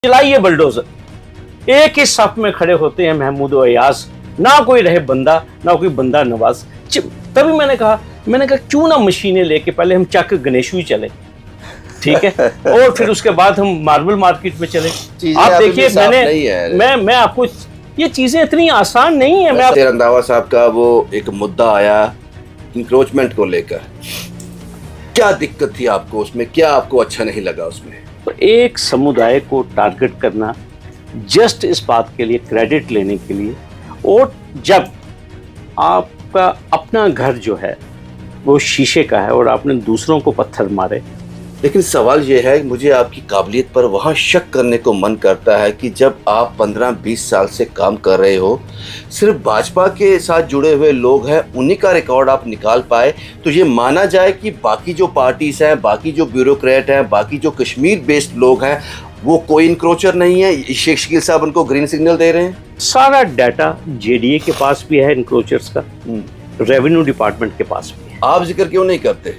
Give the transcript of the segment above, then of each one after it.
चलाइए बलडोजर। एक ही सफ में खड़े होते हैं महमूद और अयाज, ना कोई रहे बंदा ना कोई बंदा नवाज। तभी मैंने कहा क्यों ना मशीनें लेके पहले हम चक गणेशू ही चले, ठीक है, और फिर उसके बाद हम मार्बल मार्केट में चले। आप देखिए मैं आपको ये चीजें इतनी आसान नहीं है। मैं रंधावा साहब का वो एक मुद्दा आया इंक्रोचमेंट को लेकर, क्या दिक्कत थी आपको उसमें, क्या आपको अच्छा नहीं लगा उसमें? तो एक समुदाय को टारगेट करना जस्ट इस बात के लिए, क्रेडिट लेने के लिए, और जब आपका अपना घर जो है वो शीशे का है और आपने दूसरों को पत्थर मारे। लेकिन सवाल ये है, मुझे आपकी काबिलियत पर वहाँ शक करने को मन करता है कि जब आप 15-20 साल से काम कर रहे हो, सिर्फ भाजपा के साथ जुड़े हुए लोग हैं, उन्हीं का रिकॉर्ड आप निकाल पाए, तो ये माना जाए कि बाकी जो पार्टीज हैं, बाकी जो ब्यूरोक्रेट हैं, बाकी जो कश्मीर बेस्ड लोग हैं, वो कोई इंक्रोचर नहीं है। शेख शकील साहब उनको ग्रीन सिग्नल दे रहे हैं। सारा डाटा जेडीए के पास भी है इंक्रोचर्स का, रेवेन्यू डिपार्टमेंट के पास भी है। आप जिक्र क्यों नहीं करते?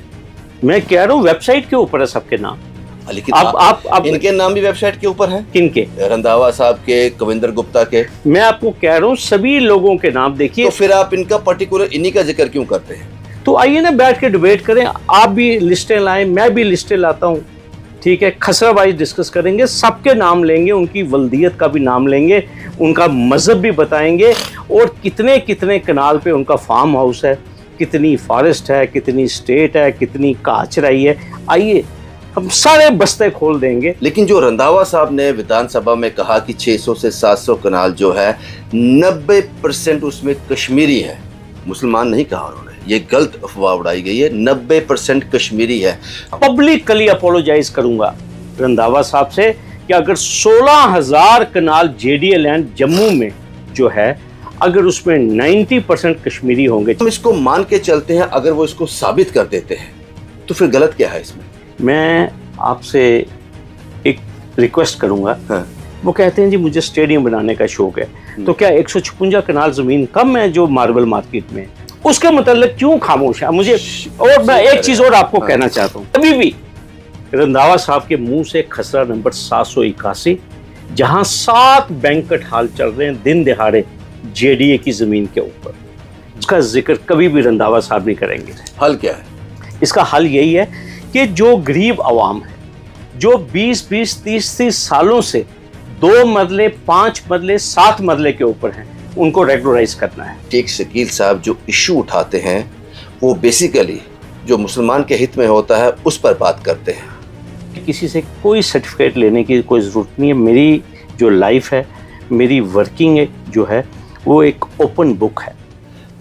मैं कह रहा हूँ वेबसाइट के ऊपर है सबके नाम। लेकिन आप इनके नाम भी वेबसाइट के ऊपर हैं। किनके? रंधावा साहब के, कविंदर गुप्ता के। मैं आपको कह रहा हूँ सभी लोगों के नाम देखिए। तो फिर आप इनका पर्टिकुलर इन्हीं का जिक्र क्यों करते हैं? तो आइए ना बैठ के डिबेट करें, आप भी लिस्टें लाएं, मैं भी लिस्टें लाता हूँ, ठीक है, खसरा वाइज डिस्कस करेंगे, सबके नाम लेंगे, उनकी वल्दियत का भी नाम लेंगे, उनका मजहब भी बताएंगे, और कितने कितने कनाल पे उनका फार्म हाउस है, कितनी फॉरेस्ट है, कितनी स्टेट है, कितनी काच रही है। आइए हम सारे बस्ते खोल देंगे। लेकिन जो रंधावा साहब ने विधानसभा में कहा कि 600 से 700 कनाल जो है 90% उसमें कश्मीरी है, मुसलमान नहीं कहा उन्होंने, ये गलत अफवाह उड़ाई गई है, 90% कश्मीरी है। पब्लिकली अपोलोजाइज करूंगा रंधावा साहब से कि अगर 16,000 कनाल जेडीए लैंड जम्मू में जो है, अगर उसमें 90% कश्मीरी होंगे, हम इसको मान के चलते हैं, अगर वो इसको साबित कर देते हैं तो फिर गलत क्या है इसमें? मैं आपसे एक रिक्वेस्ट करूंगा। हाँ। वो कहते हैं जी मुझे स्टेडियम बनाने का शौक है, तो क्या 156 कनाल जमीन कम है जो मार्बल मार्केट में? उसके मतलब क्यों खामोश है? मुझे और मैं एक चीज और आपको कहना चाहता हूँ, अभी भी रंधावा साहब के मुंह से खसरा नंबर 781, जहां 7 बैंकट हाल चल रहे हैं दिन दिहाड़े जेडीए की जमीन के ऊपर, उसका जिक्र कभी भी रंधावा साहब नहीं करेंगे। हल क्या है इसका? हल यही है कि जो गरीब आवाम है, जो 20-20, 30-30 सालों से 2 मरले, 5 मरले, 7 मरले के ऊपर हैं, उनको रेगुलराइज करना है। शेख शकील साहब जो इशू उठाते हैं वो बेसिकली जो मुसलमान के हित में होता है उस पर बात करते हैं। किसी से कोई सर्टिफिकेट लेने की कोई ज़रूरत नहीं है। मेरी जो लाइफ है, मेरी वर्किंग जो है, वो एक ओपन बुक है।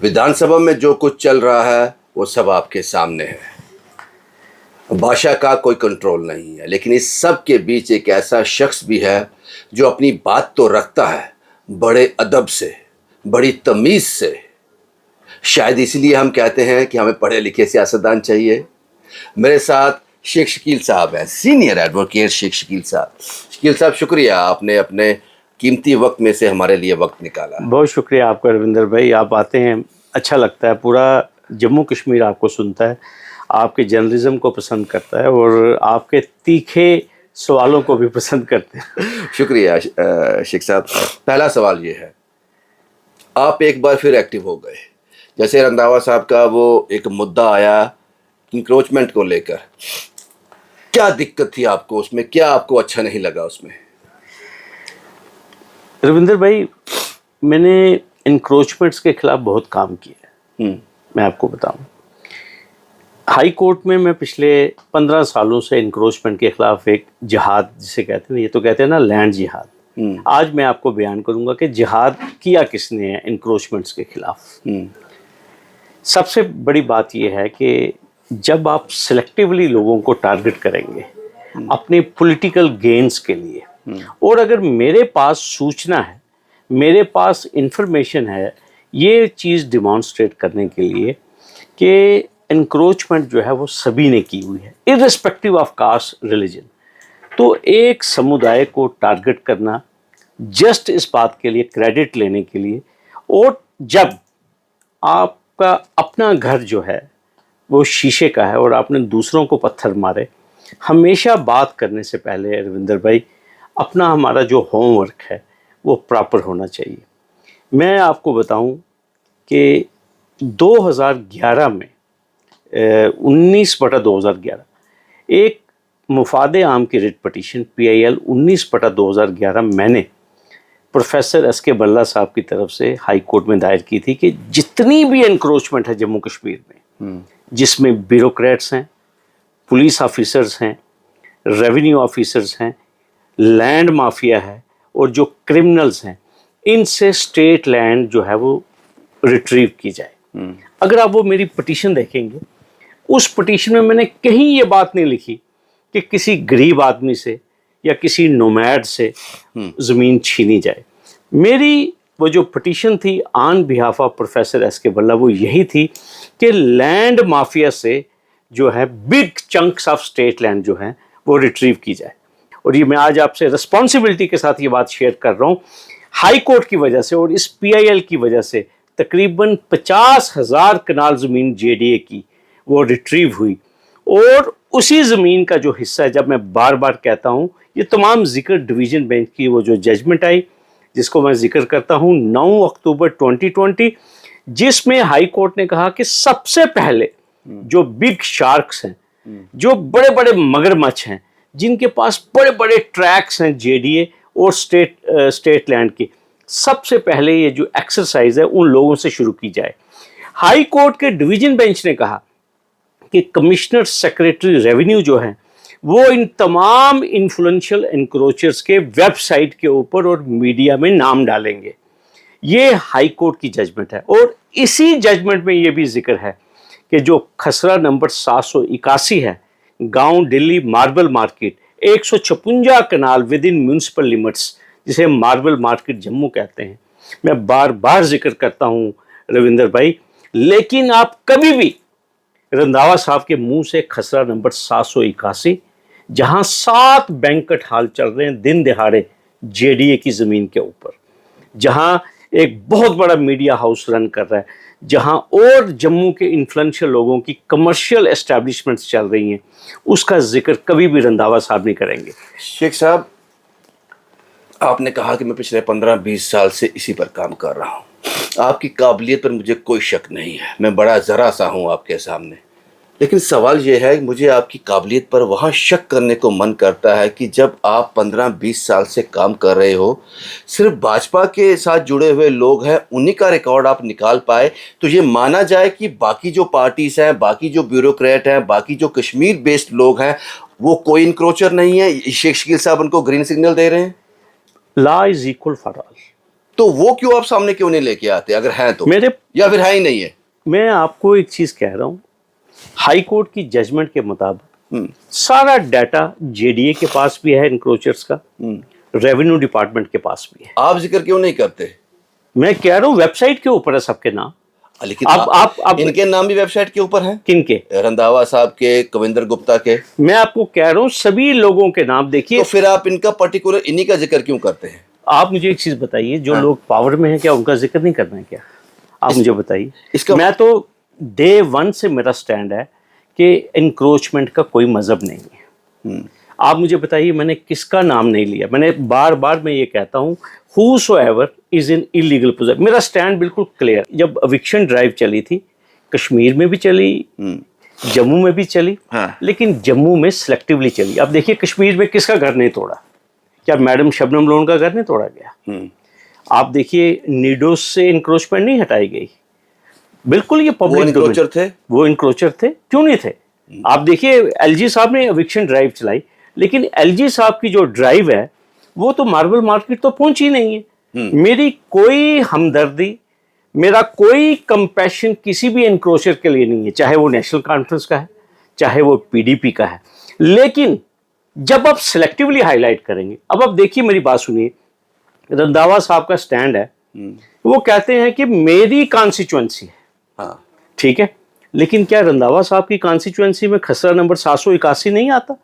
विधानसभा में जो कुछ चल रहा है वो सब आपके सामने है, भाषा का कोई कंट्रोल नहीं है, लेकिन इस सब के बीच एक ऐसा शख्स भी है जो अपनी बात तो रखता है बड़े अदब से, बड़ी तमीज़ से। शायद इसलिए हम कहते हैं कि हमें पढ़े लिखे सियासतदान चाहिए। मेरे साथ शेख शकील साहब हैं, सीनियर एडवोकेट शेख शकील साहब। शकील साहब, शुक्रिया, आपने अपने कीमती वक्त में से हमारे लिए वक्त निकाला। बहुत शुक्रिया आपका रविंदर भाई, आप आते हैं, अच्छा लगता है, पूरा जम्मू कश्मीर आपको सुनता है, आपके जर्नलिज्म को पसंद करता है और आपके तीखे सवालों को भी पसंद करते हैं। शुक्रिया शेख साहब। पहला सवाल ये है, आप एक बार फिर एक्टिव हो गए, जैसे रंधावा साहब का वो एक मुद्दा आया इंक्रोचमेंट को लेकर, क्या दिक्कत थी आपको उसमें, क्या आपको अच्छा नहीं लगा उसमें? रविंदर भाई, मैंने इंक्रोचमेंट्स के खिलाफ बहुत काम किया है। मैं आपको बताऊं, हाई कोर्ट में मैं पिछले 15 सालों से इंक्रोचमेंट के खिलाफ एक जिहाद जिसे कहते हैं, ये तो कहते हैं ना लैंड जिहाद, आज मैं आपको बयान करूंगा कि जिहाद किया किसने है इंक्रोचमेंट्स के खिलाफ। सबसे बड़ी बात यह है कि जब आप सिलेक्टिवली लोगों को टारगेट करेंगे अपने पॉलिटिकल गेन्स के लिए, और अगर मेरे पास सूचना है, मेरे पास इंफॉर्मेशन है, ये चीज़ डिमॉन्स्ट्रेट करने के लिए कि एनक्रोचमेंट जो है वो सभी ने की हुई है, इर्रिस्पेक्टिव ऑफ कास्ट, रिलीजन, तो एक समुदाय को टारगेट करना जस्ट इस बात के लिए, क्रेडिट लेने के लिए, और जब आपका अपना घर जो है वो शीशे का है और आपने दूसरों को पत्थर मारे, हमेशा बात करने से पहले रविंदर भाई اپنا ہمارا جو ہوم ورک ہے وہ پراپر ہونا چاہیے. میں آپ کو بتاؤں کہ 2011 میں 19/2011 ایک مفاد عام کی ریٹ پٹیشن PIL 19/2011 میں نے پروفیسر ایس کے بلّہ صاحب کی طرف سے ہائی کورٹ میں دائر کی تھی کہ جتنی بھی انکروچمنٹ ہے جموں کشمیر میں، جس میں بیوروکریٹس ہیں، پولیس آفیسرز ہیں، ریونیو آفیسرز ہیں، لینڈ مافیا ہے، اور جو کرمنلز ہیں، ان سے اسٹیٹ لینڈ جو ہے وہ ریٹریو کی جائے. اگر آپ وہ میری پٹیشن دیکھیں گے، اس پٹیشن میں نے کہیں یہ بات نہیں لکھی کہ کسی غریب آدمی سے یا کسی نومیڈ سے زمین چھینی جائے. میری وہ جو پٹیشن تھی آن بہاف آف پروفیسر ایس کے بلّہ وہ یہی تھی کہ لینڈ مافیا سے جو ہے big chunks of state land جو ہیں وہ ریٹریو کی جائے. اور یہ میں آج آپ سے رسپانسبلٹی کے ساتھ یہ بات شیئر کر رہا ہوں. ہائی کورٹ کی وجہ سے اور اس PIL کی وجہ سے تقریباً 50,000 کنال زمین JDA کی وہ ریٹریو ہوئی. اور اسی زمین کا جو حصہ ہے، جب میں بار بار کہتا ہوں، یہ تمام ذکر ڈویژن بینچ کی وہ جو ججمنٹ آئی جس کو میں ذکر کرتا ہوں 9 اکتوبر 2020، جس میں ہائی کورٹ نے کہا کہ سب سے پہلے جو بگ شارکس ہیں، جو بڑے بڑے مگرمچھ ہیں، جن کے پاس بڑے بڑے ٹریکس ہیں JDA اور اسٹیٹ لینڈ کی، سب سے پہلے یہ جو ایکسرسائز ہے ان لوگوں سے شروع کی جائے. ہائی کورٹ کے ڈویژن بینچ نے کہا کہ کمشنر سیکریٹری ریونیو جو ہیں وہ ان تمام انفلوئنشل انکروچرز کے ویب سائٹ کے اوپر اور میڈیا میں نام ڈالیں گے. یہ ہائی کورٹ کی ججمنٹ ہے. اور اسی ججمنٹ میں یہ بھی ذکر ہے کہ جو خسرہ نمبر 781 ہے، گاؤں Deli marble market, 156 kanal within municipal limits, جسے ماربل مارکیٹ جموں کہتے ہیں. میں بار بار ذکر کرتا ہوں روندر بھائی، لیکن آپ کبھی بھی رنداوا صاحب کے منہ سے خسرہ نمبر 781، جہاں 7 بینکٹ ہال چل رہے ہیں دن دہاڑے JDA کی زمین کے اوپر، جہاں ایک بہت بڑا میڈیا ہاؤس رن کر رہا ہے، جہاں اور جموں کے انفلوئنشل لوگوں کی کمرشل اسٹیبلشمنٹس چل رہی ہیں، اس کا ذکر کبھی بھی رنداوا صاحب نہیں کریں گے. شیخ صاحب، آپ نے کہا کہ میں پچھلے 15-20 سال سے اسی پر کام کر رہا ہوں. آپ کی قابلیت پر مجھے کوئی شک نہیں ہے، میں بڑا ذرا سا ہوں آپ کے سامنے. لیکن سوال یہ ہے کہ مجھے آپ کی قابلیت پر وہاں شک کرنے کو من کرتا ہے کہ جب آپ 15-20 سال سے کام کر رہے ہو، صرف بھاجپا کے ساتھ جڑے ہوئے لوگ ہیں، انہی کا ریکارڈ آپ نکال پائے، تو یہ مانا جائے کہ باقی جو پارٹیز ہیں، باقی جو بیوروکریٹ ہیں، باقی جو کشمیر بیسڈ لوگ ہیں، وہ کوئی انکروچر نہیں ہے. شیخ شکیل صاحب ان کو گرین سگنل دے رہے ہیں. لا از ایکول فار آل. تو وہ کیوں آپ سامنے کیوں نہیں لے کے آتے اگر ہیں تو، یا پھر ہے ہی نہیں ہے؟ میں آپ کو ایک چیز کہہ رہا ہوں، ہائی کورٹ کی ججمنٹ کے مطابق سارا ڈیٹا JDA کے پاس بھی ہے انکروچرز کا، ریونیو ڈپارٹمنٹ کے پاس بھی ہے. آپ ذکر کیوں نہیں کرتے؟ میں کہہ رہا ہوں ویب سائٹ کے اوپر ہے سب کے نام. لیکن ان کے نام بھی ویب سائٹ کے اوپر ہیں. کن کے؟ رنداوا صاحب کے، کویندر گپتا کے. میں آپ کو کہہ رہا ہوں سبھی لوگوں کے نام دیکھیے. تو پھر آپ ان کا پرٹیکولر انہی کا ذکر کیوں کرتے ہیں؟ آپ مجھے ایک چیز بتائیے، جو لوگ پاور میں ہیں کیا ان کا ذکر نہیں کرنا ہے کیا؟ آپ مجھے بتائیے. میں تو ڈے 1 سے میرا سٹینڈ ہے کہ انکروچمنٹ کا کوئی مذہب نہیں ہے. آپ مجھے بتائیے میں نے کس کا نام نہیں لیا. میں نے بار بار میں یہ کہتا ہوں whosoever is in illegal possession. میرا سٹینڈ بالکل کلیئر. جب ایوکشن ڈرائیو چلی تھی، کشمیر میں بھی چلی، جموں میں بھی چلی، لیکن جموں میں سلیکٹیولی چلی. اب دیکھیے کشمیر میں کس کا گھر نہیں توڑا؟ کیا میڈم شبنم لون کا گھر نہیں توڑا گیا؟ آپ دیکھیے نیڈوز سے انکروچمنٹ نہیں ہٹائی گئی. بالکل یہ پبلک انکروچر تھے. وہ انکروچر تھے، کیوں نہیں تھے؟ آپ دیکھیے LG صاحب نے ایوکشن ڈرائیو چلائی، لیکن LG صاحب کی جو ڈرائیو ہے وہ تو ماربل مارکیٹ تو پہنچی نہیں ہے. میری کوئی ہمدردی، میرا کوئی کمپیشن کسی بھی انکروچر کے لیے نہیں ہے، چاہے وہ نیشنل کانفرنس کا ہے، چاہے وہ PDP کا ہے. لیکن جب آپ سلیکٹیولی ہائی لائٹ کریں گے، اب آپ دیکھیے میری بات سنیے، رنداوا صاحب کا سٹینڈ ہے، وہ کہتے ہیں کہ میری کانسٹیچوئنسی ہے. ٹھیک ہے، لیکن کیا رنداوا صاحب کی کانسٹیچوئنسی میں خسرہ نمبر 781 نہیں آتا؟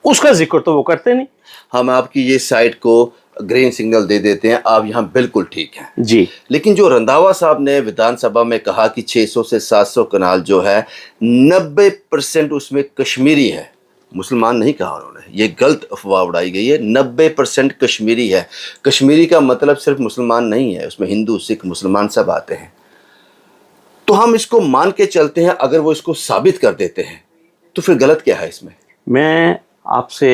اس کا ذکر تو وہ کرتے نہیں. ہم آپ کی یہ سائٹ کو گرین سگنل دے دیتے ہیں، آپ یہاں بالکل ٹھیک ہیں جی. لیکن جو رنداوا صاحب نے ودھان سبھا میں کہا کہ 600 سے 700 کنال جو ہے 90% اس میں کشمیری ہے، مسلمان نہیں کہا انہوں نے، یہ غلط افواہ اڑائی گئی ہے. 90% کشمیری ہے. کشمیری کا مطلب صرف مسلمان نہیں ہے، اس میں ہندو سکھ مسلمان سب آتے ہیں. تو ہم اس کو مان کے چلتے ہیں، اگر وہ اس کو ثابت کر دیتے ہیں تو پھر غلط کیا ہے اس میں؟ میں آپ سے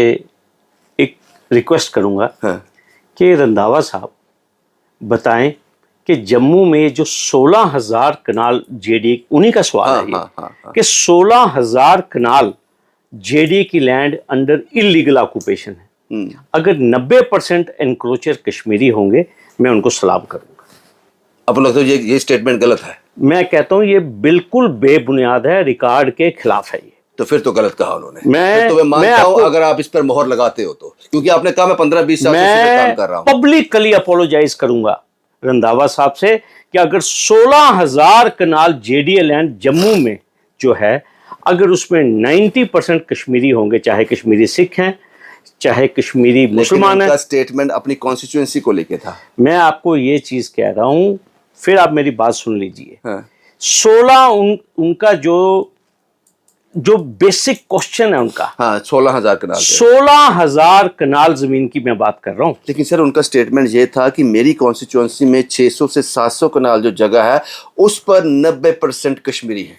ایک ریکویسٹ کروں گا کہ رنداوا صاحب بتائیں کہ جموں میں جو 16,000 کنال جے ڈی، انہی کا سوال ہے یہ کہ 16,000 کنال جے ڈی کی لینڈ انڈر انلیگل آکوپیشن ہے. اگر 90% انکروچر کشمیری ہوں گے میں ان کو سلام کروں گا. اب لگتا ہے یہ اسٹیٹمنٹ غلط ہے. میں کہتا ہوں یہ بالکل بے بنیاد ہے، ریکارڈ کے خلاف ہے یہ. تو پھر تو غلط کہا انہوں نے. میں مانتا ہوں اگر آپ اس پر مہر لگاتے ہو تو، کیونکہ آپ نے کہا میں 15-20 سال سے کام کر رہا ہوں. پبلکلی اپولوجائز کروں گا رنداوا صاحب سے کہ اگر 16,000 kanal J D A land Jammu میں جو ہے، اگر اس میں 90% کشمیری ہوں گے، چاہے کشمیری سکھ ہیں چاہے کشمیری مسلمان ہیں. کا اسٹیٹمنٹ اپنی کانسٹیچوئنسی کو لے کے تھا. میں آپ کو یہ چیز کہہ رہا ہوں، پھر آپ میری بات سن لیجئے. 16 ان کا جو بیسک کوشچن ہے ان کا، 16,000 کنال 16,000 کنال زمین کی میں بات کر رہا ہوں. لیکن سر ان کا سٹیٹمنٹ یہ تھا کہ میری کانسٹیچوئنسی میں 600 سے 700 کنال جو جگہ ہے اس پر 90% کشمیری ہے.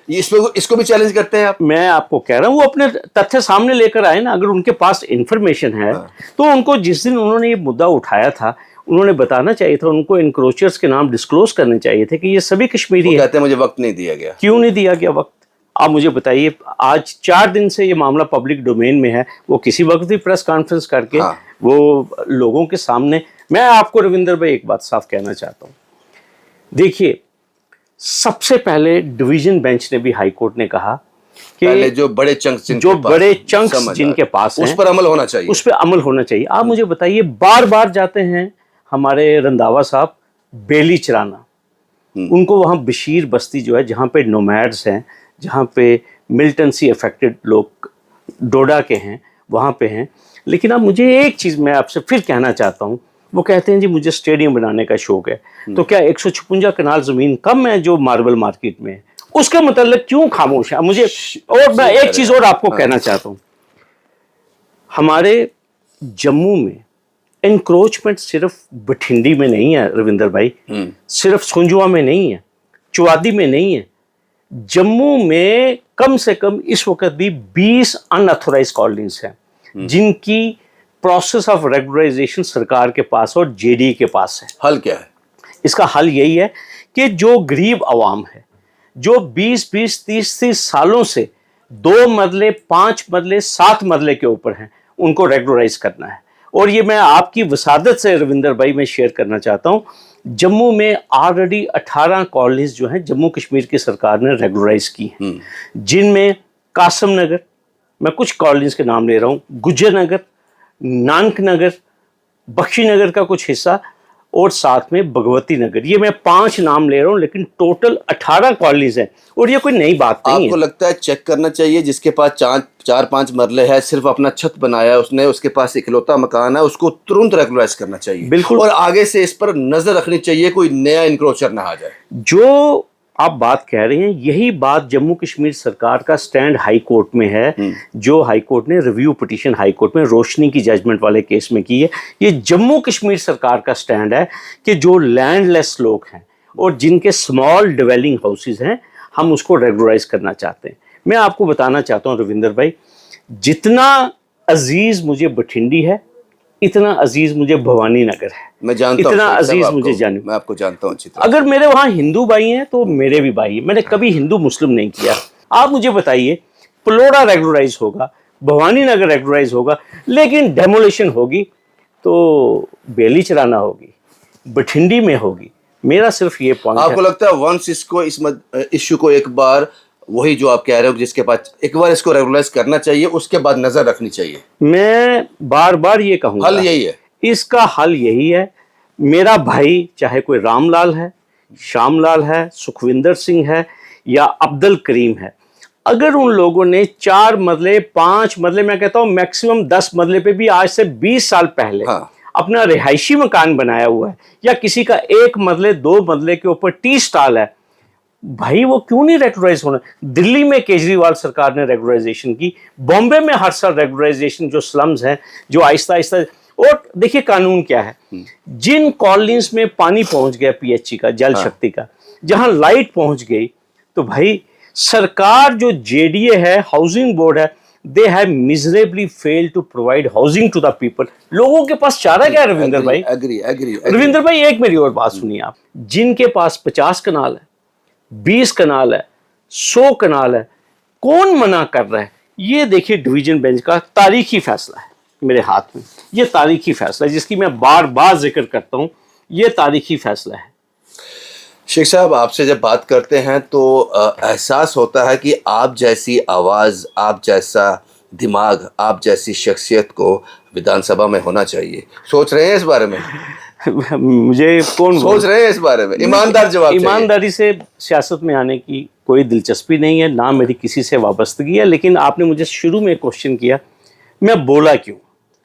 اس کو بھی چیلنج کرتے ہیں آپ؟ میں آپ کو کہہ رہا ہوں وہ اپنے تتھے سامنے لے کر آئے نا. اگر ان کے پاس انفارمیشن ہے تو ان کو جس دن انہوں نے یہ مدعا اٹھایا تھا انہوں نے بتانا چاہیے تھا، ان کو انکروچرز کے نام ڈسکلوز کرنے چاہیے تھے کہ یہ سبھی کشمیری کہتے ہیں مجھے وقت نہیں دیا گیا. کیوں نہیں دیا گیا وقت؟ آپ مجھے بتائیے. آج 4 دن سے یہ معاملہ پبلک ڈومین میں ہے، وہ کسی وقت بھی پریس کانفرنس کر کے وہ لوگوں کے سامنے. میں آپ کو روندر بھائی ایک بات صاف کہنا چاہتا ہوں. دیکھیے، سب سے پہلے ڈویژن بینچ نے بھی ہائی کورٹ نے کہا کہ جو بڑے چنکس جن کے پاس ہیں اس پر عمل ہونا چاہیے، اس پہ عمل ہونا چاہیے. آپ مجھے بتائیے، بار بار جاتے ہیں ہمارے رنداوا صاحب بیلی چرانا، ان کو وہاں بشیر بستی جو ہے جہاں پہ نومیڈز ہیں، جہاں پہ ملٹنسی افیکٹڈ لوگ ڈوڈا کے ہیں، وہاں پہ ہیں. لیکن اب مجھے ایک چیز میں آپ سے پھر کہنا چاہتا ہوں. وہ کہتے ہیں جی مجھے اسٹیڈیم بنانے کا شوق ہے. تو کیا 156 کنال زمین کم ہے جو ماربل مارکیٹ میں ہے؟ اس کے متعلق کیوں خاموش ہے؟ مجھے اور میں ایک چیز اور آپ کو کہنا چاہتا ہوں. ہمارے جموں میں انکروچمنٹ صرف بٹھنڈی میں نہیں ہے روندر بھائی، صرف سنجوا میں نہیں ہے، چوادی میں نہیں ہے. جموں میں کم سے کم اس وقت بھی 20 ان اتھورائز کالونیز ہیں جن کی پروسیس آف ریگولرائزیشن سرکار کے پاس اور جے ڈی کے پاس ہے. حل کیا ہے اس کا؟ حل یہی ہے کہ جو غریب عوام ہے، جو 20-30 سالوں سے 2 مرلے 5 مرلے 7 مرلے کے اوپر ہیں، ان کو ریگولرائز کرنا ہے. اور یہ میں آپ کی وسادت سے روندر بھائی میں شیئر کرنا چاہتا ہوں. جموں میں آلریڈی 18 کالونیز جو ہیں جموں کشمیر کی سرکار نے ریگولرائز کی ہیں، جن میں قاسم نگر، میں کچھ کالونیز کے نام لے رہا ہوں، گجر نگر، نانک نگر، بخشی نگر کا کچھ حصہ، اور ساتھ میں بھگوتی نگر. یہ میں 5 نام لے رہا ہوں، لیکن ٹوٹل 18 کالونیز ہیں. اور یہ کوئی نئی بات نہیں ہے. آپ کو لگتا ہے چیک کرنا چاہیے جس کے پاس 4-5 مرلے ہے، صرف اپنا چھت بنایا ہے اس نے، اس کے پاس اکلوتا مکان ہے، اس کو ترنت ریگولرائز کرنا چاہیے. بالکل. اور آگے سے اس پر نظر رکھنی چاہیے کوئی نیا انکروچر نہ آ جائے. جو آپ بات کہہ رہے ہیں یہی بات جموں کشمیر سرکار کا سٹینڈ ہائی کورٹ میں ہے، جو ہائی کورٹ نے ریویو پٹیشن ہائی کورٹ میں روشنی کی ججمنٹ والے کیس میں کی ہے. یہ جموں کشمیر سرکار کا سٹینڈ ہے کہ جو لینڈ لیس لوگ ہیں اور جن کے اسمال ڈویلنگ ہاؤسز ہیں، ہم اس کو ریگولرائز کرنا چاہتے ہیں. میں آپ کو بتانا چاہتا ہوں روندر بھائی، جتنا عزیز مجھے بٹھنڈی ہے اتنا عزیز مجھے بھوانی نگر ہے. میں جانتا ہوں، اتنا عزیز مجھے جانو. میں آپ کو جانتا ہوں. اگر میرے وہاں ہندو بھائی ہیں تو میرے بھی بھائی ہیں، میں نے کبھی ہندو مسلم نہیں کیا. آپ مجھے بتائیے، پلوڑا ریگولرائز ہوگا، بھوانی نگر ریگولرائز ہوگا، لیکن ڈیمولیشن ہوگی تو بیلی چرانا ہوگی، بٹھنڈی میں ہوگی. میرا صرف یہ پوائنٹ ہے. آپ کو لگتا ہے ونس اس کو اس ایشو کو ایک بار وہی جو آپ کہہ رہے ہو جس کے پاس ایک بار اس کو ریگولرائز کرنا چاہیے، اس کے بعد نظر رکھنی چاہیے؟ میں بار بار یہ کہوں گا حل یہی ہے. اس کا حل یہی ہے. میرا بھائی چاہے کوئی رام لال ہے، شام لال ہے، سکھوندر سنگھ ہے یا عبد الکریم ہے، اگر ان لوگوں نے 4 مرلے 5 مرلے، میں کہتا ہوں میکسیمم 10 مرلے پہ بھی آج سے 20 سال پہلے اپنا رہائشی مکان بنایا ہوا ہے، یا کسی کا 1 مرلے 2 مرلے کے اوپر ٹی سٹال ہے، भाई वो क्यों नहीं रेगुलराइज होना? दिल्ली में केजरीवाल सरकार ने रेगुलराइजेशन की, बॉम्बे में हर साल रेगुलराइजेशन, जो स्लम्स हैं, जो आहिस्ता आहिस्ता। और देखिए कानून क्या है, जिन कॉलोनीज में पानी पहुंच गया पीएचई का, जल शक्ति का, जहां लाइट पहुंच गई, तो भाई सरकार जो जेडीए है, हाउसिंग बोर्ड है, they have miserably fail to provide housing to the people. लोगों के पास चारा क्या है रविंदर भाई? एग्री रविंदर भाई एक मेरी और बात सुनिए आप, जिनके पास 50 कनाल है, 20 कनाल है, 100 कनाल है, कौन मना कर रहा है? ये देखिए डिवीजन बेंच का तारीखी फैसला है मेरे हाथ में, ये तारीखी फैसला है जिसकी मैं बार बार जिक्र करता हूं, ये तारीखी फैसला है। शेख साहब, आपसे जब बात करते हैं तो एहसास होता है कि आप जैसी आवाज़, आप जैसा दिमाग, आप जैसी शख्सियत को विधानसभा में होना चाहिए। सोच रहे हैं इस बारे में? मुझे कौन सोच रहे हैं इस बारे में? ईमानदार जवाब। ईमानदारी से सियासत में आने की कोई दिलचस्पी नहीं है, ना मेरी किसी से वाबस्तगी है, लेकिन आपने मुझे शुरू में क्वेश्चन किया मैं बोला क्यों।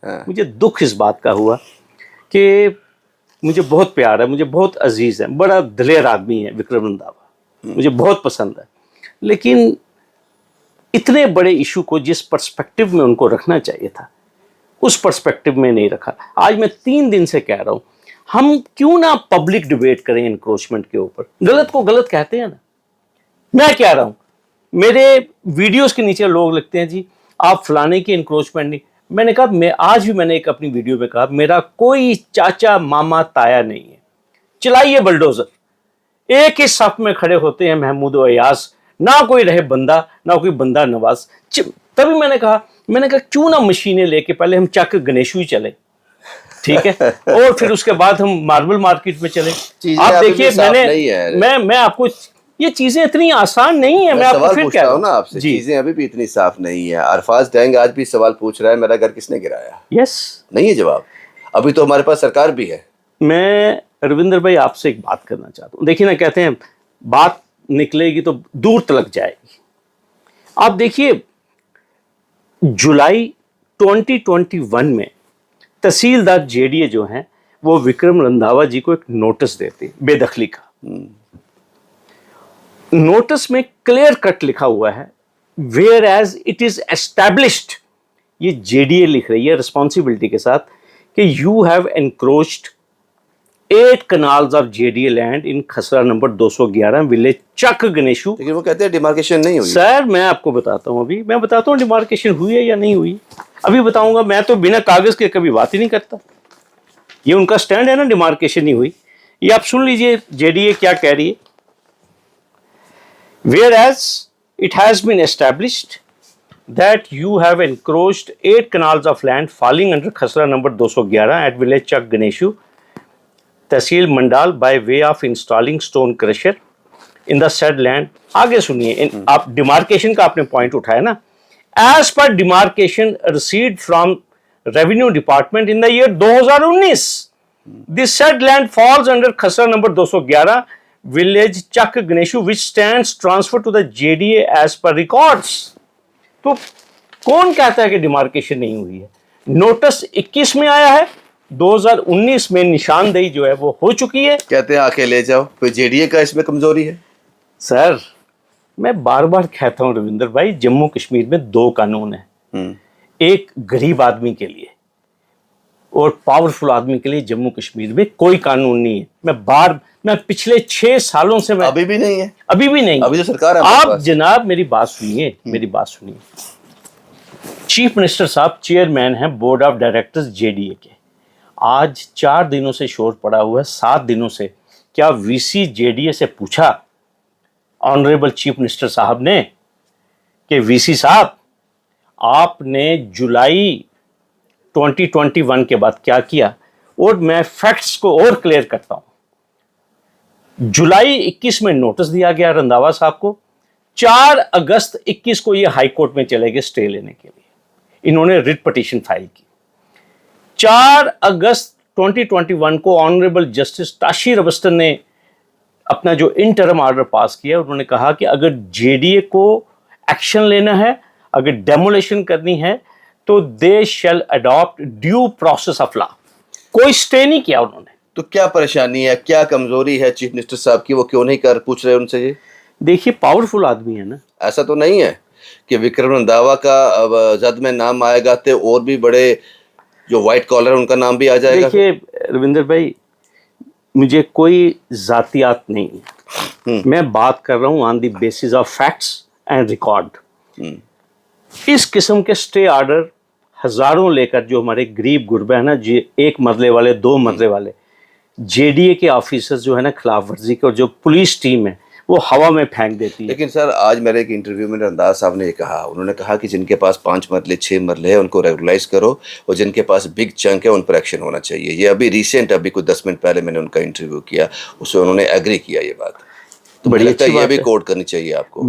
मुझे दुख इस बात का हुआ कि मुझे बहुत प्यार है, मुझे बहुत अजीज है, बड़ा दिलेर आदमी है विक्रम रंधावा, मुझे बहुत पसंद है, लेकिन इतने बड़े इशू को जिस पर्सपेक्टिव में उनको रखना चाहिए था उस पर्सपेक्टिव में नहीं रखा। आज मैं 3 दिन से कह रहा हूं, हम क्यों ना पब्लिक डिबेट करें इंक्रोचमेंट के ऊपर। गलत को गलत कहते हैं ना, मैं कह रहा हूं, मेरे वीडियोस के नीचे लोग लिखते हैं जी आप फलाने की इंक्रोचमेंट नहीं। मैंने कहा, मैं आज भी मैंने एक अपनी वीडियो में कहा, मेरा कोई चाचा मामा ताया नहीं है, चलाइए बलडोजर। एक ही सफ में खड़े होते हैं महमूद और अयाज, ना कोई रहे बंदा, ना कोई बंदा नवाज। तभी मैंने कहा क्यों ना मशीनें लेके पहले हम चक गणेशू ही चले, ठीक है, और फिर उसके बाद हम मार्बल मार्केट में चले। आप देखिए मैं आपको, ये चीजें इतनी आसान नहीं है। मैं आपको फिर कह रहा हूं ना आपसे, चीजें अभी भी इतनी साफ नहीं है। अरफाज डैंग आज भी सवाल पूछ रहा है, मेरा घर किसने गिराया? यस, नहीं है जवाब। अभी तो हमारे पास सरकार भी है। मैं रविंदर भाई आपसे एक बात करना चाहता हूँ। देखिए ना, कहते हैं बात निकलेगी तो दूर तलक जाएगी। आप देखिए जुलाई 2021 में तहसीलदार जेडीए जो हैं वो विक्रम रंधावा जी को एक नोटिस देते बेदखली का। नोटिस में क्लियर कट लिखा हुआ है, where as it is established, ये जेडीए लिख रही है रिस्पॉन्सिबिलिटी के साथ, कि you have encroached 8 kanals of JDA land in khasra number 211 village Chak गणेशू। लेकिन वो कहते हैं डिमार्केशन नहीं हुई। सर मैं आपको बताता हूं, अभी मैं बताता हूं डिमार्केशन हुई है या नहीं हुई, अभी बताऊंगा। मैं तो बिना कागज के कभी बात ही नहीं करता। ये उनका स्टैंड है ना, डिमार्केशन नहीं हुई। ये आप सुन लीजिए जेडीए क्या कह रही है। Whereas it has been established that you have encroached 8 canals of land falling under Khasra number 211 at village Chak Ganeshu, Tehsil Mandal, by way of installing stone crusher in the said land. आगे सुनिए, आप demarcation का आपने point उठाया ना। As per demarcation received from Revenue Department in the year 2019, this said land falls under Khasra number 211 village Chak Ganeshu which stands transferred to the JDA as per records। तो कौन कहता है कि डिमार्केशन नहीं हुई है? नोटिस 21 में आया है, 2019 में निशानदेही जो है वो हो चुकी है। कहते हैं आके ले जाओ, कोई जेडीए का इसमें कमजोरी है? सर मैं बार बार कहता हूं रविंदर भाई, जम्मू कश्मीर में 2 कानून है, एक गरीब आदमी के लिए और पावरफुल आदमी के लिए। जम्मू कश्मीर में कोई कानून नहीं है। मैं पिछले 6 सालों से, मैं अभी भी नहीं है, अभी भी नहीं। अभी तो सरकार है। आप जनाब मेरी बात सुनिए, मेरी बात सुनिए। चीफ मिनिस्टर साहब चेयरमैन हैं बोर्ड ऑफ डायरेक्टर्स जेडीए के। आज 4 दिनों से शोर पड़ा हुआ है, 7 दिनों से। क्या वीसी जेडीए से पूछा ऑनरेबल चीफ मिनिस्टर साहब ने कि वीसी साहब आपने जुलाई 2021 के बाद क्या किया? और मैं फैक्ट्स को और क्लियर करता हूं। जुलाई 21 में नोटिस दिया गया रंधावा साहब को, 4 अगस्त 21 को ये हाई कोर्ट में चले गए स्टे लेने के लिए। इन्होंने रिट पिटीशन फाइल की। 4 अगस्त 2021 को ऑनरेबल जस्टिस ताशी रबस्टन ने अपना जो इंटरम ऑर्डर पास किया, उन्होंने कहा कि अगर जेडीए को एक्शन लेना है, अगर डेमोलेशन करनी है, तो they shall adopt due process of law. कोई स्टे नहीं किया उन्होंने। तो क्या परेशानी है, क्या कमजोरी है चीफ मिनिस्टर साहब की, वो क्यों नहीं कर पूछ रहे उनसे? देखिए पावरफुल आदमी है ना. ऐसा तो नहीं है कि विक्रम रंधावा का जद में नाम आएगा तो और भी बड़े जो व्हाइट कॉलर उनका नाम भी आ जाएगा. देखिए रविंदर भाई, मुझे कोई जातियात नहीं है. मैं बात कर रहा हूँ on the basis of facts and record. इस किस्म के स्टे ऑर्डर हजारों लेकर जो हमारे गरीब गुरबे हैं ना, जी, एक मरले वाले, दो मरले वाले जेडीए के ऑफिसर्स जो है ना खिलाफ वर्जी के, और जो पुलिस टीम है वो हवा में फेंक देती है. लेकिन सर आज मेरे एक इंटरव्यू में रंधावा साहब ने ये कहा, उन्होंने कहा कि जिनके पास 5 मरले 6 मरले है उनको रेगुलराइज करो, और जिनके पास बिग चंक है उन पर एक्शन होना चाहिए. ये अभी रिसेंट, अभी कुछ 10 मिनट पहले मैंने उनका इंटरव्यू किया, उसमें उन्होंने एग्री किया ये बात. तो बड़ी मुझे लगता है अच्छी ये बात भी है. कोट करनी चाहिए आपको.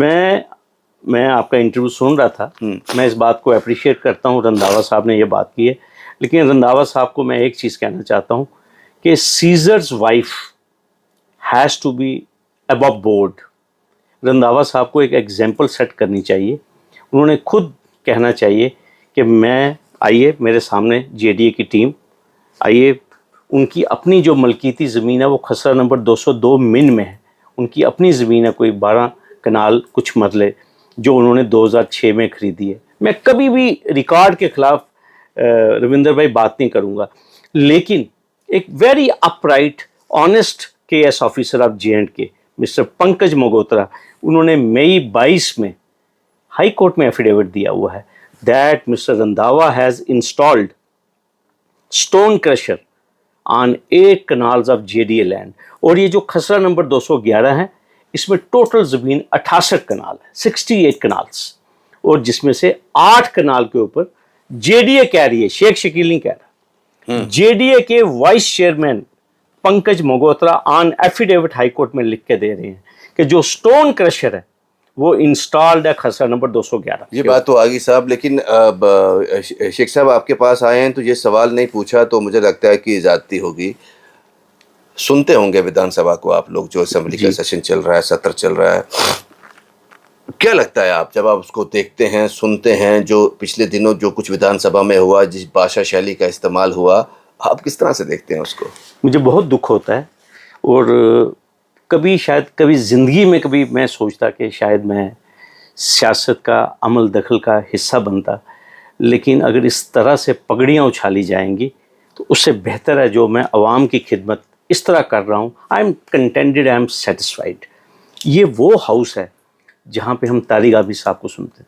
मैं आपका इंटरव्यू सुन रहा था. मैं इस बात को अप्रिशिएट करता हूँ, रंधावा साहब ने ये बात की है. लेकिन रंधावा साहब को मैं एक चीज़ कहना चाहता हूँ कि Caesar's wife has to be above board. Randhawa sahab को एक एग्जाम्पल सेट करनी चाहिए. उन्होंने खुद कहना चाहिए कि मैं, आइए मेरे सामने जेडीए की टीम, आइए, उनकी अपनी जो मलकीती ज़मीन है वो खसरा नंबर 202 मिन में है. उनकी अपनी ज़मीन है, कोई 12 कनाल कुछ मरले, जो उन्होंने 2006 में ख़रीदी है. मैं कभी भी रिकॉर्ड के ख़िलाफ़ रविंदर भाई बात नहीं करूँगा. लेकिन एक very upright honest KS officer of J and K mister Pankaj Mogotra, उन्होंने मई 22 में हाई कोर्ट में एफिडेविट दिया हुआ है that mister Randhawa has installed stone crusher on 8 kanals of JDA land. और ये जो खसरा नंबर 211 है, इसमें टोटल ज़मीन 68 कनाल है, 68 कनाल्स, और जिसमें से 8 कनाल के ऊपर जेडीए कह रही है, शेख शकील नहीं कह रहा, जेडीए के vice chairman Pankaj Mogotra on affidavit high court में लिख के दे रहे हैं कि जो स्टोन क्रशर है वो इंस्टॉल्ड है खसरा नंबर 211. ये बात तो आ गई साहब, लेकिन शेख साहब आपके पास आए हैं तो ये सवाल नहीं पूछा तो मुझे लगता है कि ज़्यादती होगी. सुनते होंगे विधानसभा को आप लोग, जो असेंबली का सेशन चल रहा है, सत्र चल रहा है. क्या लगता है आप जब आप उसको देखते हैं, सुनते हैं, जो पिछले दिनों जो कुछ विधानसभा में हुआ, जिस भाषा शैली का इस्तेमाल हुआ, आप किस तरह से देखते हैं उसको? मुझे बहुत दुख होता है. और कभी ज़िंदगी में कभी मैं सोचता कि शायद मैं सियासत का अमल दखल का हिस्सा बनता. लेकिन अगर इस तरह से पगड़ियाँ उछाली जाएंगी तो उससे बेहतर है जो मैं आवाम की खिदमत इस तरह कर रहा हूँ. I am contented, I am satisfied. ये वो हाउस है जहाँ पे हम तारिक आबिद साहब को सुनते हैं.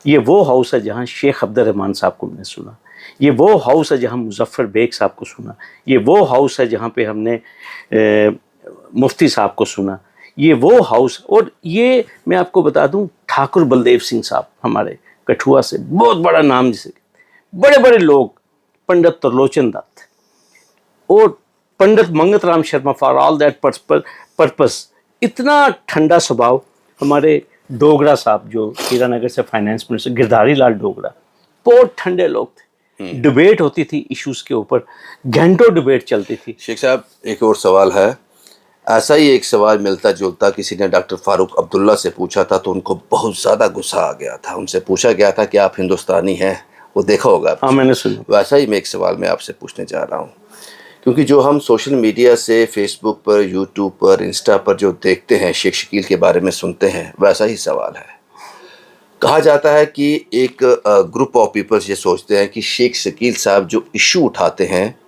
ये वो हाउस है जहाँ शेख अब्दुल रहमान साहब को मैंने सुना. ये वो हाउस है जहाँ मुजफ्फर बेग साहब को सुना. ये वो हाउस है जहाँ पे हमने मुफ्ती साहब को सुना. ये वो हाउस, और ये मैं आपको बता दूं, ठाकुर बलदेव सिंह साहब हमारे कठुआ से, बहुत बड़ा नाम, जिसे बड़े बड़े लोग, पंडित त्रिलोचन दत्त और Pandit Mangat Ram Sharma, for all that purpose. इतना ठंडा स्वभाव हमारे डोगरा साहब, जो हीरानगर से फाइनेंस मिनिस्टर, गिरधारी लाल डोगरा, बहुत ठंडे लोग थे. डिबेट होती थी इश्यूज के ऊपर, घंटों डिबेट चलती थी. शेख साहब एक और सवाल है. ऐसा ही एक सवाल मिलता जुलता किसी ने डॉक्टर फारूक अब्दुल्ला से पूछा था तो उनको बहुत ज़्यादा गुस्सा आ गया था. उनसे पूछा गया था कि आप हिंदुस्तानी हैं, वो देखा होगा. हाँ, मैंने सुना. वैसा ही मैं एक सवाल मैं आपसे पूछने जा रहा हूँ, क्योंकि जो हम सोशल मीडिया से, फेसबुक पर, यूट्यूब पर, इंस्टा पर जो देखते हैं, शेख शकील के बारे में सुनते हैं, वैसा ही सवाल है. कहा जाता है कि एक ग्रुप ऑफ पीपल्स ये सोचते हैं कि शेख शकील साहब जो इशू उठाते हैं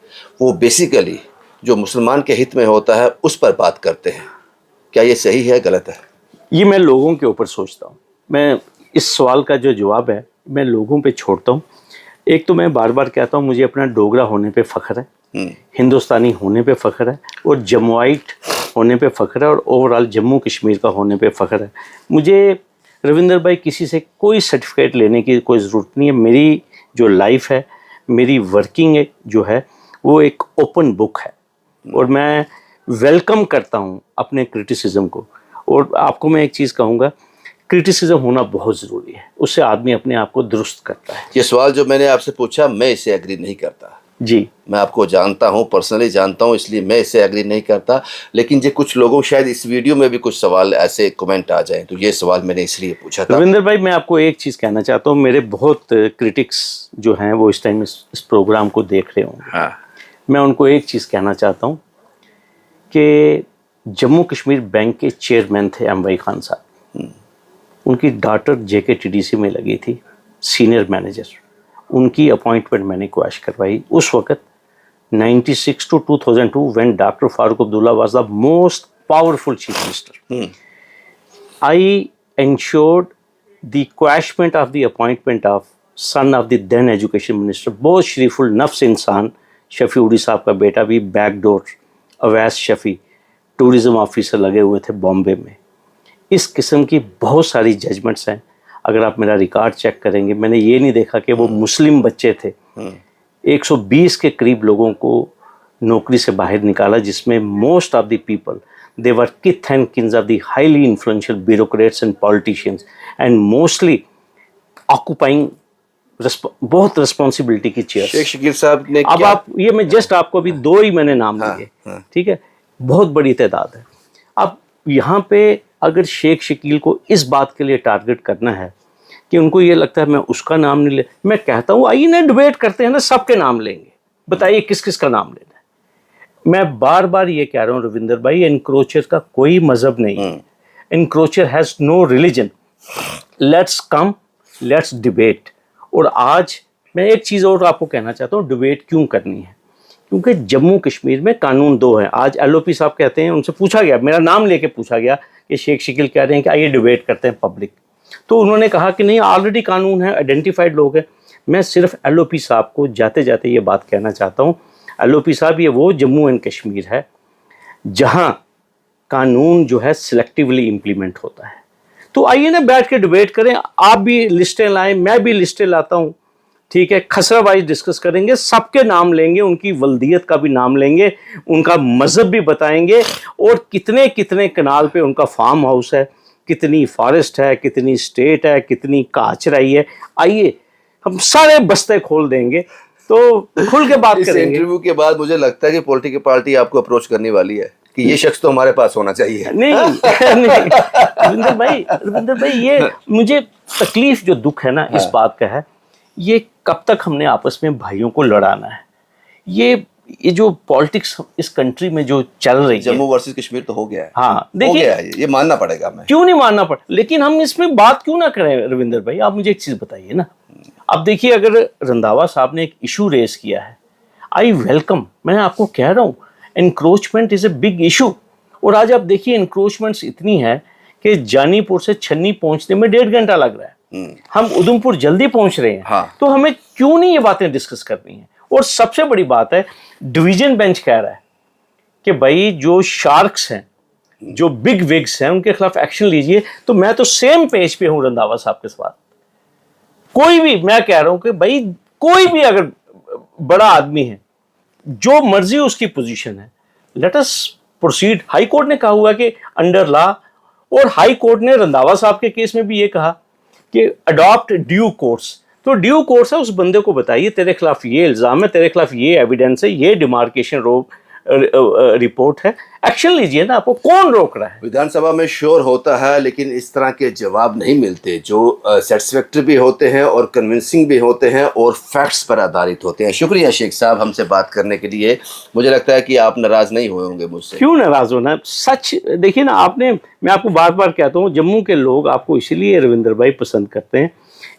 वो बेसिकली जो मुसलमान के हित में होता है उस पर बात करते हैं. क्या ये सही है, गलत है? ये मैं लोगों के ऊपर सोचता हूँ. मैं इस सवाल का जो जवाब है मैं लोगों पे छोड़ता हूँ. एक तो मैं बार बार कहता हूँ, मुझे अपना डोगरा होने पे फ़ख्र है, हिंदुस्तानी होने पे फ़ख्र है, और जमुआइट होने पे फ़ख्र है, और ओवरऑल जम्मू कश्मीर का होने पे फ़ख्र है. मुझे रविंदर भाई किसी से कोई सर्टिफिकेट लेने की कोई ज़रूरत नहीं है. मेरी जो लाइफ है, मेरी वर्किंग जो है, वो एक ओपन बुक है, और मैं वेलकम करता हूँ अपने क्रिटिसिज्म को. और आपको मैं एक चीज़ कहूँगा, क्रिटिसिज्म होना बहुत ज़रूरी है, उससे आदमी अपने आप को दुरुस्त करता है. ये सवाल जो मैंने आपसे पूछा, मैं इससे एग्री नहीं करता. जी, मैं आपको जानता हूं, पर्सनली जानता हूं, इसलिए मैं इससे एग्री नहीं करता. लेकिन जो कुछ लोगों, शायद इस वीडियो में भी कुछ सवाल ऐसे कमेंट आ जाएं, तो ये सवाल मैंने इसलिए पूछा था. रविंदर भाई, मैं आपको एक चीज़ कहना चाहता हूँ. मेरे बहुत क्रिटिक्स जो हैं वो इस टाइम इस प्रोग्राम को देख रहे होंगे. हाँ. मैं उनको एक चीज़ कहना चाहता हूँ कि जम्मू कश्मीर बैंक के चेयरमैन थे एम वाई खान साहब, उनकी डॉटर JKTDC में लगी थी सीनियर मैनेजर, उनकी अपॉइंटमेंट मैंने क्वैश करवाई उस वक्त 96 to 2002 when Dr. Farooq Abdullah was the most powerful chief minister. I ensured the quashment of the appointment of son of the then education minister, बहुत शरीफुल नफ्स इंसान शफी उड़ी साहब का बेटा भी backdoor Awais Shafi tourism officer लगे हुए थे बॉम्बे में। इस किस्म की बहुत सारी जजमेंट्स हैं। अगर आप मेरा रिकॉर्ड चेक करेंगे, मैंने ये नहीं देखा कि वो मुस्लिम बच्चे थे, 120 के करीब लोगों को नौकरी से बाहर निकाला, जिसमें most of the people they वर किथ and Keynes of the highly influential bureaucrats and politicians and mostly occupying बहुत रिस्पॉन्सिबिलिटी की चेयर। शेख शकील साहब ने अब आप ये मैं जस्ट आपको अभी 2 ही मैंने नाम दिए, ठीक है, बहुत बड़ी तादाद है। अब यहाँ पे अगर शेख शकील को इस बात के लिए टारगेट करना है कि उनको ये लगता है मैं उसका नाम नहीं ले, मैं कहता हूँ आइए ना डिबेट करते हैं ना, सबके नाम लेंगे, बताइए किस किस का नाम लेना है। मैं बार बार ये कह रहा हूँ रविंदर भाई, एनक्रोचर का कोई मजहब नहीं है, encroacher has no religion, let's come let's debate. और आज मैं एक चीज़ और आपको कहना चाहता हूँ, डिबेट क्यों करनी है, क्योंकि जम्मू कश्मीर में कानून 2 हैं। आज LOP साहब कहते हैं, उनसे पूछा गया, मेरा नाम लेके पूछा गया कि शेख शकील कह रहे हैं कि आइए डिबेट करते हैं पब्लिक, तो उन्होंने कहा कि नहीं ऑलरेडी कानून है, आइडेंटिफाइड लोग हैं। मैं सिर्फ LOP साहब को जाते जाते ये बात कहना चाहता हूँ, LOP साहब ये वो जम्मू एंड कश्मीर है जहाँ कानून जो है सिलेक्टिवली इम्प्लीमेंट होता है। तो आइए ना बैठ के डिबेट करें, आप भी लिस्टें लाएं, मैं भी लिस्टें लाता हूँ, ठीक है, खसरा वाइज डिस्कस करेंगे, सबके नाम लेंगे, उनकी वल्दियत का भी नाम लेंगे, उनका मज़हब भी बताएंगे, और कितने कितने कनाल पे उनका फार्म हाउस है, कितनी फॉरेस्ट है, कितनी स्टेट है, कितनी काचराई है। आइए हम सारे बस्ते खोल देंगे, तो खुल के बात इस करेंगे। इंटरव्यू के बाद मुझे लगता है कि पॉलिटिकल पार्टी आपको अप्रोच करने वाली है कि ये शख्स तो हमारे पास होना चाहिए। नहीं नहीं रविंदर भाई ये मुझे तकलीफ जो दुख है ना इस बात का है, ये कब तक हमने आपस में भाइयों को लड़ाना है। ये जो पॉलिटिक्स इस कंट्री में जो चल रही है, जम्मू वर्सेस कश्मीर तो हो गया है। हाँ देखिए, हो गया है, ये मानना पड़ेगा। मैं क्यों नहीं मानना पड़ा, लेकिन हम इसमें बात क्यों ना करें रविंदर भाई, आप मुझे एक चीज बताइए ना। अब देखिए, अगर रंधावा साहब ने एक इशू रेस किया है, आई वेलकम, मैं आपको कह रहा हूँ encroachment is a big issue. और आज आप देखिए एनक्रोचमेंट्स इतनी है कि जानीपुर से छन्नी पहुंचने में 1.5 घंटा लग रहा है, हम उधमपुर जल्दी पहुंच रहे हैं। हाँ। तो हमें क्यों नहीं ये बातें डिस्कस करनी है। और सबसे बड़ी बात है, डिवीजन बेंच कह रहा है कि भाई जो शार्क्स हैं, जो बिग विग्स हैं, उनके खिलाफ एक्शन लीजिए। तो मैं तो सेम पेज पे हूं रंधावा साहब के साथ। कोई भी, मैं कह रहा हूं कि भाई कोई भी अगर बड़ा आदमी है, जो मर्जी उसकी पोजीशन है, let us proceed. High court ने कहा हुआ कि अंडर लॉ, और हाई कोर्ट ने रंधावा साहब के केस में भी ये कहा कि अडॉप्ट ड्यू कोर्स। तो ड्यू कोर्स है, उस बंदे को बताइए तेरे खिलाफ ये इल्जाम है, तेरे खिलाफ ये एविडेंस है, ये डिमार्केशन रिपोर्ट है, एक्शन लीजिए ना। आपको कौन रोक रहा है। विधानसभा में शोर होता है, लेकिन इस तरह के जवाब नहीं मिलते जो सेटिस्फैक्टरी भी होते हैं और कन्विंसिंग भी होते हैं और फैक्ट्स पर आधारित होते हैं। शुक्रिया शेख साहब हमसे बात करने के लिए। मुझे लगता है कि आप नाराज नहीं हुए होंगे मुझसे। क्यों नाराज होना, सच देखिए ना आपने, मैं आपको बार बार कहता हूँ, जम्मू के लोग आपको इसलिए रविंदर भाई पसंद करते हैं,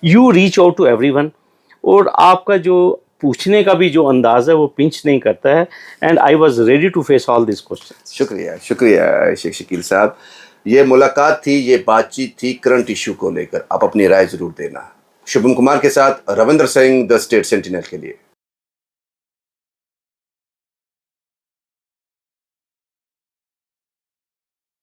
you reach out to everyone, और आपका जो पूछने का भी जो अंदाज है वो पिंच नहीं करता है। And I was ready to face all this question. शुक्रिया, शुक्रिया शेख शकील साहब। ये मुलाकात थी, ये बातचीत थी करंट इशू को लेकर। आप अपनी राय जरूर देना। शुभम कुमार के साथ Ravindra Singh, the state sentinel के लिए।